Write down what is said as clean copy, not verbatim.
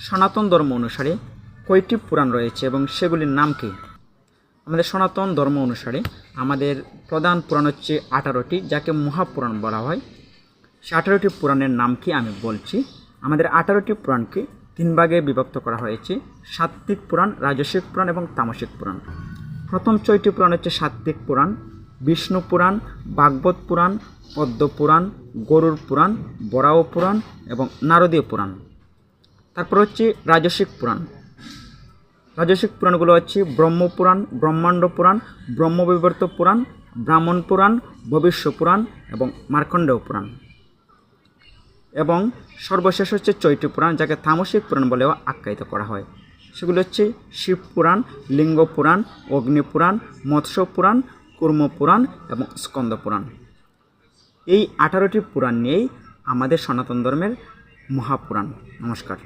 সনাতন ধর্ম অনুসারে কয়টি পুরাণ রয়েছে এবং সেগুলির নাম কি? আমাদের সনাতন ধর্ম অনুসারে আমাদের প্রধান পুরাণ হচ্ছে 18টি, যাকে মহাপুরাণ বলা হয়। সে 18টি পুরাণের নাম কি আমি বলছি। আমাদের 18টি পুরাণকে 3 ভাগে বিভক্ত করা হয়েছে: সাত্ত্বিক পুরাণ, রাজসিক পুরাণ এবং তামসিক পুরাণ। প্রথম 6টি পুরাণ হচ্ছে সাত্ত্বিক পুরাণ, বিষ্ণু পুরাণ, ভাগবত পুরাণ, পদ্ম পুরাণ, গরুড় পুরাণ, বরাহ পুরাণ এবং নারদীয় পুরাণ। তারপর হচ্ছে রাজসিক পুরাণ। রাজসিক পুরাণগুলো হচ্ছে ব্রহ্মপুরাণ, ব্রহ্মাণ্ড পুরাণ, ব্রহ্মবিবর্ত পুরাণ, ব্রাহ্মণ পুরাণ, ভবিষ্য পুরাণ এবং মার্কণ্ডেয় পুরাণ। এবং সর্বশেষ হচ্ছে চৈত্য পুরাণ, যাকে তামসিক পুরাণ বলেও আখ্যায়িত করা হয়। সেগুলো হচ্ছে শিব পুরাণ, লিঙ্গ পুরাণ, অগ্নি পুরাণ, মৎস্য পুরাণ, কুর্ম পুরাণ এবং স্কন্দ পুরাণ। এই 18টি পুরাণ নিয়েই আমাদের সনাতন ধর্মের মহাপুরাণ। নমস্কার।